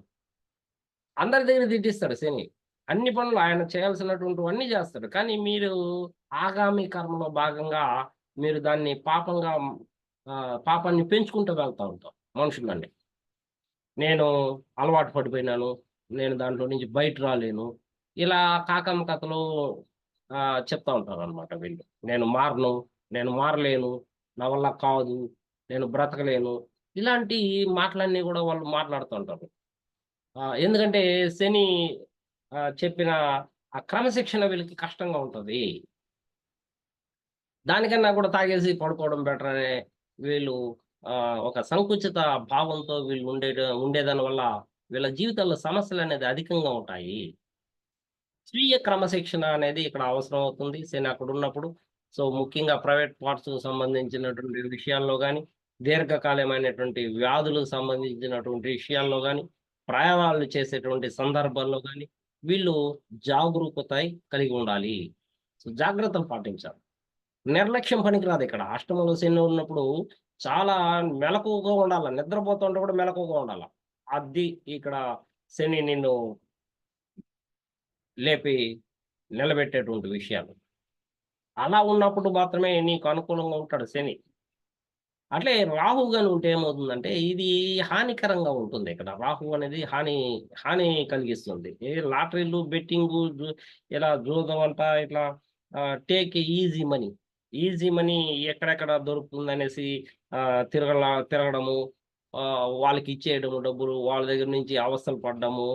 అందరి దగ్గర తిట్టిస్తాడు శని. అన్ని పనులు ఆయన చేయాల్సినటువంటివన్నీ చేస్తాడు. కానీ మీరు ఆగామి కర్మలో భాగంగా మీరు దాన్ని పాపాన్ని పెంచుకుంటూ వెళ్తా ఉంటాం మనుషులండి. నేను అలవాటు పడిపోయినాను. నేను దాంట్లో నుంచి బయట రాలేను. ఇలా కాకమ్మ కథలు చెప్తా ఉంటారనమాట వీళ్ళు. నేను మారలేను, నా వల్ల కాదు, నేను బ్రతకలేను. ఇలాంటి మాటలన్నీ గూడా వాళ్ళు మాట్లాడుతూ ఉంటారు. ఎందుకంటే శని చెప్పిన ఆ క్రమశిక్షణ వీళ్ళకి కష్టంగా ఉంటది. దానికన్నా కూడా తాగేసి పడుకోవడం బెటర్ అనే వీళ్ళు ఒక సంకుచిత భావంతో వీళ్ళు ఉండేదాని వల్ల వీళ్ళ జీవితాల్లో సమస్యలనేది అధికంగా ఉంటాయి. స్వీయ క్రమశిక్షణ అనేది ఇక్కడ అవసరం అవుతుంది శని అక్కడున్నప్పుడు. సో, ముఖ్యంగా ప్రైవేట్ పార్ట్స్‌కు సంబంధించినటువంటి విషయాల్లో గాని, దీర్ఘకాలమైనటువంటి వ్యాధులకు సంబంధించినటువంటి విషయాల్లో గాని, ప్రయాణాలు చేసేటువంటి సందర్భాల్లో గాని, వీళ్ళు జాగరూకత కలిగి ఉండాలి. సో, జాగ్రత్తలు పాటించాలి. నిర్లక్ష్యం పనికిరాదిక్కడ. అష్టమంలో శని ఉన్నప్పుడు చాలా మెలకువగా ఉండాల. నిద్రపోతుంటే కూడా మెలకువగా ఉండాల. అది ఇక్కడ శని నిన్ను లేపి నిలబెట్టేటువంటి విషయాలు. అలా ఉన్నప్పుడు మాత్రమే నీకు అనుకూలంగా ఉంటాడు శని. అట్లే రాహువు గాని ఉంటే ఏమవుతుందంటే ఇది హానికరంగా ఉంటుంది ఇక్కడ. రాహువు అనేది హాని కలిగిస్తుంది. లాటరీలు, బెట్టింగు, ఇలా జూదం అంట ఇట్లా take easy money. Easy money ఎక్కడెక్కడ దొరుకుతుందనేసి తిరగడము, వాళ్ళకి ఇచ్చేయడము డబ్బులు, వాళ్ళ దగ్గర నుంచి అవస్థలు పడ్డము.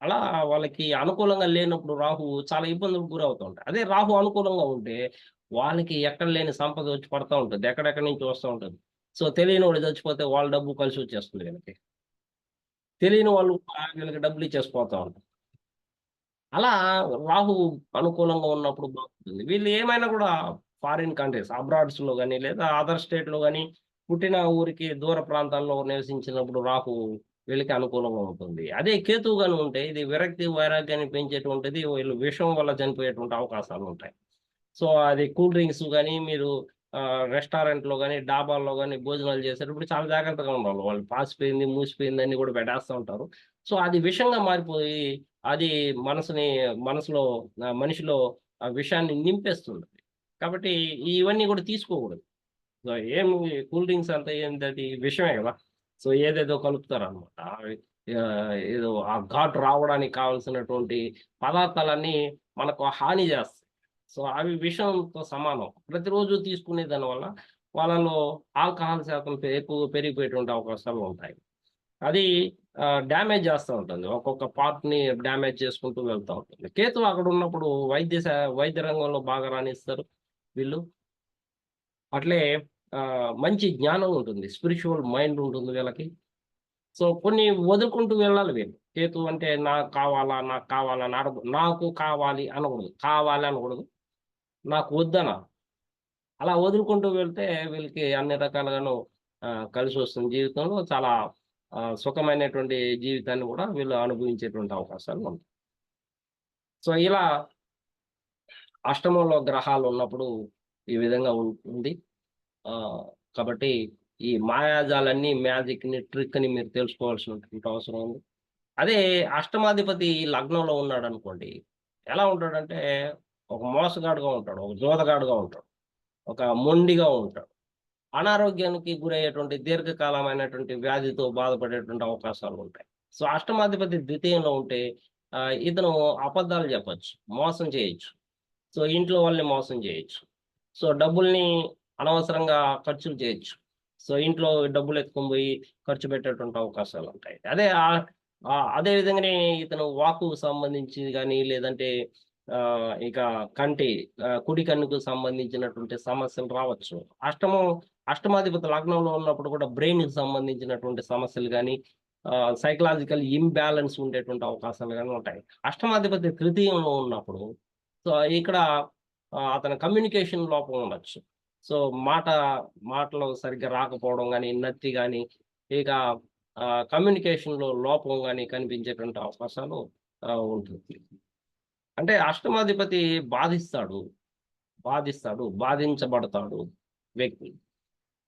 అలా వాళ్ళకి అనుకూలంగా లేనప్పుడు రాహువు చాలా ఇబ్బందులకు గురవుతూ ఉంటాయి. అదే రాహు అనుకూలంగా ఉంటే వాళ్ళకి ఎక్కడ లేని సంపద వచ్చి పడతా ఉంటుంది. ఎక్కడెక్కడి నుంచి వస్తా ఉంటుంది. సో, తెలియనోడు చచ్చిపోతే వాళ్ళ డబ్బు కలిసొచ్చేస్తుంది వీళ్ళకి. తెలియని వాళ్ళు వీళ్ళకి డబ్బులు ఇచ్చేసి పోతా ఉంటారు. అలా రాహువు అనుకూలంగా ఉన్నప్పుడు బాగుంటుంది. వీళ్ళు ఏమైనా కూడా ఫారిన్ కంట్రీస్, అబ్రాడ్స్‌లో గాని, లేదా అదర్ స్టేట్‌లో గాని, పుట్టిన ఊరికి దూర ప్రాంతాల్లో నివసించినప్పుడు రాహువు వీళ్ళకి అనుకూలంగా ఉంటుంది. అదే కేతువు గాని ఉంటే ఇది విరక్తి, వైరాగ్యాన్ని పెంచేటువంటిది. వీళ్ళు విషం వల్ల చనిపోయేటువంటి అవకాశాలుంటాయి. సో, అది కూల్ డ్రింక్స్ గాని, మీరు రెస్టారెంట్లో కానీ డాబాల్లో కానీ భోజనాలు చేసేటప్పుడు చాలా జాగ్రత్తగా ఉండాలి. వాళ్ళు పాసిపోయింది, మూసిపోయింది అన్ని కూడా పెట్టేస్తా ఉంటారు. సో అది విషంగా మారిపోయి అది మనసులో మనిషిలో ఆ విషాన్ని నింపేస్తుంది. కాబట్టి ఇవన్నీ కూడా తీసుకోకూడదు. సో ఏమి కూల్ డ్రింక్స్ అంతా ఏంటది విషమే గదా! సో ఏదేదో కలుపుతారనమాట. ఏదో ఆ ఘాటు రావడానికి కావాల్సినటువంటి పదార్థాలన్నీ మనకు హాని చేస్తాయి. సో అవి విషంతో సమానం. ప్రతిరోజు తీసుకునే దానివల్ల వాళ్ళలో ఆల్కహాల్ శాతం ఎక్కువ పెరిగిపోయేటువంటి అవకాశాలు ఉంటాయి. అది డ్యామేజ్ చేస్తా ఉంటుంది. ఒక్కొక్క పార్ట్‌ని డ్యామేజ్ చేసుకుంటూ వెళ్తా ఉంటుంది. కేతు అక్కడున్నప్పుడు వైద్య రంగంలో బాగా రాణిస్తారు వీళ్ళు. అట్లే మంచి జ్ఞానం ఉంటుంది. స్పిరిచ్యువల్ మైండ్ ఉంటుంది వీళ్ళకి. సో కొన్ని వదులుకుంటూ వెళ్ళాలి వీళ్ళు. కేతు అంటే నాకు కావాలా, నాకు కావాలా అని నాకు కావాలి అనకూడదు. కావాలి అనకూడదు. నాకు వద్దనాలి. అలా వదులుకుంటూ వెళ్తే వీళ్ళకి అన్ని రకాలుగాను కలిసొస్తుంది జీవితంలో. చాలా సుఖమైనటువంటి జీవితాన్ని కూడా వీళ్ళు అనుభవించేటువంటి అవకాశాలు ఉంటాయి. సో ఇలా అష్టమంలో గ్రహాలున్నప్పుడు ఈ విధంగా ఉంటుంది. కాబట్టి ఈ మాయాజాలన్నీ మ్యాజిక్‌ని, ట్రిక్‌ని మీరు తెలుసుకోవాల్సినటువంటి అవసరం ఉంది. అదే అష్టమాధిపతి లగ్నంలో ఉన్నాడనుకోండి, ఎలా ఉంటాడంటే ఒక మోసగాడుగా ఉంటాడు, ఒక జోదగాడుగా ఉంటాడు, ఒక మొండిగా ఉంటాడు. అనారోగ్యానికి గురయ్యేటువంటి దీర్ఘకాలమైనటువంటి వ్యాధితో బాధపడేటువంటి అవకాశాలుంటాయి. సో అష్టమాధిపతి ద్వితీయంలో ఉంటే ఇతను అబద్ధాలు చెప్పొచ్చు, మోసం చేయొచ్చు. సో ఇంట్లో వాళ్ళని మోసం చేయొచ్చు. సో డబ్బుల్ని అనవసరంగా ఖర్చులు చేయొచ్చు. సో ఇంట్లో డబ్బులు ఎత్తుకొని పోయి ఖర్చు పెట్టేటువంటి అవకాశాలుంటాయి. అదే విధంగానే ఇతను వాక్కుకు సంబంధించి గాని, లేదంటే ఇక కుడి కన్నుకు సంబంధించినటువంటి సమస్యలు రావచ్చు. అష్టమాధిపతి లగ్నంలో ఉన్నప్పుడు కూడా బ్రెయిన్‌కి సంబంధించినటువంటి సమస్యలు గాని, సైకలాజికల్ ఇంబాలెన్స్ ఉండేటువంటి అవకాశాలు గాని ఉంటాయి. అష్టమాధిపతి తృతీయంలో ఉన్నప్పుడు సో ఇక్కడ అతని కమ్యూనికేషన్ లోపం ఉండొచ్చు. సో మాటలు సరిగ్గా రాకపోవడం గాని, నత్తి గాని, ఇక కమ్యూనికేషన్‌లో లోపం గాని కనిపించేటువంటి అవకాశాలు ఉంటుంది. అంటే అష్టమాధిపతి బాధిస్తాడు, బాధించబడతాడు వ్యక్తి.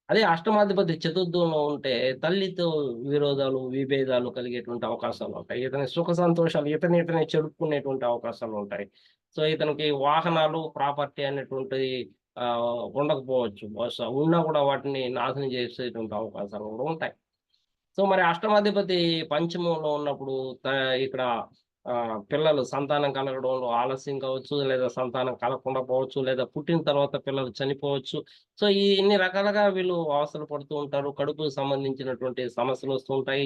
అదే అష్టమాధిపతి చతుర్థంలో ఉంటే తల్లితో విరోధాలు, విభేదాలు కలిగేటువంటి అవకాశాలుంటాయి. ఇతని సుఖ సంతోషాలు ఇతనే చెడుపుకునేటువంటి అవకాశాలుంటాయి. సో ఇతనికి వాహనాలు, ప్రాపర్టీ అనేటువంటిది ఉండకపోవచ్చు. బహుశా ఉన్నా కూడా వాటిని నాశనం చేసేటువంటి అవకాశాలు కూడా ఉంటాయి. సో మరి అష్టమాధిపతి పంచమంలో ఉన్నప్పుడు త ఇక్కడ పిల్లలు సంతానం కలగడంలో ఆలస్యం కావచ్చు, లేదా సంతానం కలగకుండా పోవచ్చు, లేదా పుట్టిన తర్వాత పిల్లలు చనిపోవచ్చు. సో ఇన్ని రకాలుగా వీళ్ళు అవస్థలు పడుతూ ఉంటారు. కడుపుకు సంబంధించినటువంటి సమస్యలొస్తూ ఉంటాయి.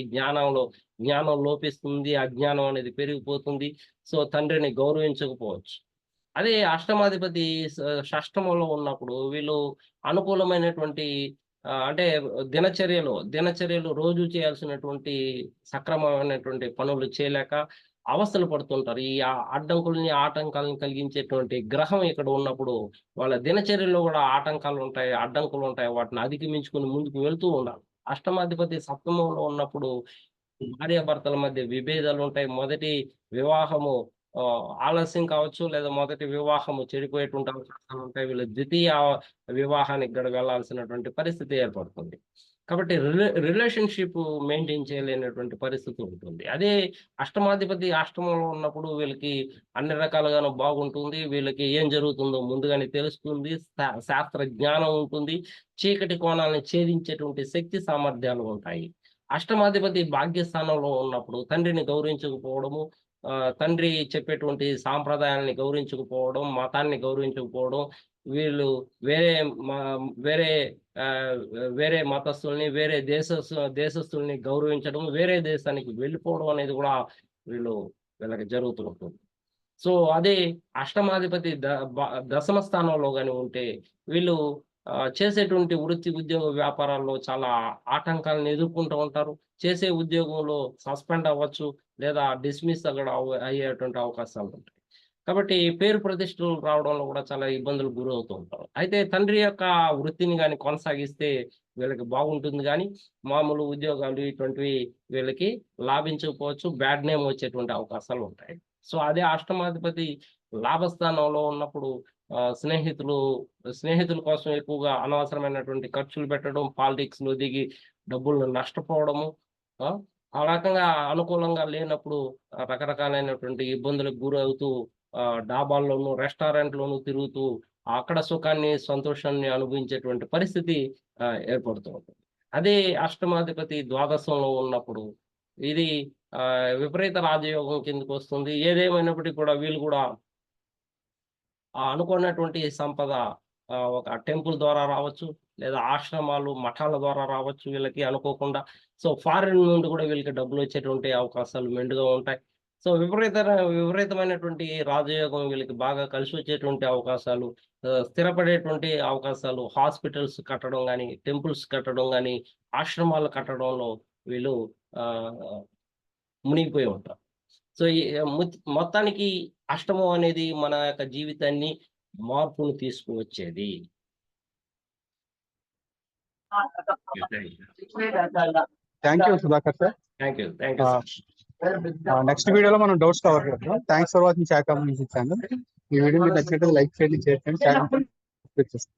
జ్ఞానం లోపిస్తుంది. అజ్ఞానం అనేది పెరిగిపోతుంది. సో తండ్రిని గౌరవించకపోవచ్చు. అదే అష్టమాధిపతి షష్టమంలో ఉన్నప్పుడు వీళ్ళు అనుకూలమైనటువంటి అంటే దినచర్యలు రోజు చేయాల్సినటువంటి సక్రమమైనటువంటి పనులు చేయలేక అవస్థలు పడుతుంటారు. ఈ అడ్డంకుల్ని, ఆటంకాలను కలిగించేటువంటి గ్రహం ఇక్కడ ఉన్నప్పుడు వాళ్ళ దినచర్యలో గూడా ఆటంకాలుంటాయి, అడ్డంకులుంటాయి. వాటిని అధిగమించుకొని ముందుకు వెళ్తూ ఉండాలి. అష్టమాధిపతి సప్తమంలో ఉన్నప్పుడు భార్యాభర్తల మధ్య విభేదాలుంటాయి. మొదటి వివాహము ఆలస్యం కావచ్చు, లేదా మొదటి వివాహము చెడిపోయేటువంటి అవకాశాలుంటాయి. వీళ్ళు ద్వితీయ వివాహానికి గూడా వెళ్ళాల్సినటువంటి పరిస్థితి ఏర్పడుతుంది. కాబట్టి రిలేషన్‌షిప్ మెయింటైన్ చేయలేనటువంటి పరిస్థితి ఉంటుంది. అదే అష్టమాధిపతి అష్టమంలో ఉన్నప్పుడు వీళ్ళకి అన్ని రకాలుగాను బాగుంటుంది. వీళ్ళకి ఏం జరుగుతుందో ముందుగానే తెలుస్తుంది. శాస్త్ర జ్ఞానం ఉంటుంది. చీకటి కోణాలను ఛేదించేటువంటి శక్తి సామర్థ్యాలు ఉంటాయి. అష్టమాధిపతి భాగ్యస్థానంలో ఉన్నప్పుడు తండ్రిని గౌరవించకపోవడము, తండ్రి చెప్పేటువంటి సాంప్రదాయాల్ని గౌరవించకపోవడం, మతాన్ని గౌరవించకపోవడం, వీళ్ళు వేరే మ వేరే ఆహ్, వేరే మతస్థుల్ని, వేరే దేశస్థుల్ని గౌరవించడం, వేరే దేశానికి వెళ్ళిపోవడం అనేది గూడా వీళ్ళకి జరుగుతూ ఉంటుంది. సో, అదే అష్టమాధిపతి ద బ దశమ స్థానంలో గాని ఉంటే, వీళ్ళు చేసేటువంటి వృత్తి, ఉద్యోగ, వ్యాపారాల్లో చాలా ఆటంకాలను ఎదుర్కొంటూ ఉంటారు. చేసే ఉద్యోగంలో సస్పెండ్ అవ్వచ్చు, లేదా డిస్మిస్ కూడా అయ్యేటువంటి అవకాశాలుంటాయి. కాబట్టి పేరు ప్రతిష్టలు రావడంలో కూడా చాలా ఇబ్బందులకు గురవుతూ ఉంటారు. అయితే తండ్రి యొక్క వృత్తిని గాని కొనసాగిస్తే వీళ్ళకి బాగుంటుంది గానీ, మామూలు ఉద్యోగాలు ఇటువంటివి వీళ్ళకి లాభించకపోవచ్చు. బ్యాడ్ నేమ్ వచ్చేటువంటి అవకాశాలుంటాయి. సో, అదే అష్టమాధిపతి లాభస్థానంలో ఉన్నప్పుడు స్నేహితుల కోసం ఎక్కువగా అనవసరమైనటువంటి ఖర్చులు పెట్టడం, పాలిటిక్స్‌లో దిగి డబ్బులు నష్టపోవడము. ఆ! ఆ రకంగా అనుకూలంగా లేనప్పుడు రకరకాలైనటువంటి ఇబ్బందులకు గురవుతూ డాబాల్లోనూ, రెస్టారెంట్‌లోనూ తిరుగుతూ అక్కడ సుఖాన్ని, సంతోషాన్ని అనుభవించేటువంటి పరిస్థితి ఏర్పడుతూ ఉంటుంది. అదే అష్టమాధిపతి ద్వాదశంలో ఉన్నప్పుడు ఇది విపరీత రాజయోగం కిందకొస్తుంది. ఏదేమైనప్పటికీ కూడా వీళ్ళు కూడా అనుకోనటువంటి సంపద ఒక టెంపుల్ ద్వారా రావచ్చు, లేదా ఆశ్రమాలు, మఠాల ద్వారా రావచ్చు వీళ్ళకి అనుకోకుండా. సో, ఫారిన్ నుండి కూడా వీళ్ళకి డబ్బులొచ్చేటువంటి అవకాశాలు మెండుగా ఉంటాయి. సో, విపరీతమైనటువంటి రాజయోగం వీళ్ళకి బాగా కలిసొచ్చేటువంటి అవకాశాలు, స్థిరపడేటువంటి అవకాశాలు, హాస్పిటల్స్ కట్టడం గాని, టెంపుల్స్ కట్టడం గాని, ఆశ్రమాలు కట్టడంలో వీళ్ళు ఆహ్, మునిగిపోయి ఉంటారు. సో, ఈ మొత్తానికి అష్టమం అనేది మన యొక్క జీవితాన్ని మార్పును తీసుకువచ్చేది. Thank you Sudhakar sir. Thank you. Thank you sir. Next వీడియోలో మనం డౌట్స్ కవర్ చేద్దాం. Thanks for watching Shakha music channel. ఈ వీడియో మీకు నచ్చినట్లయితే లైక్ చేయండి, షేర్ చేయండి, ఛానల్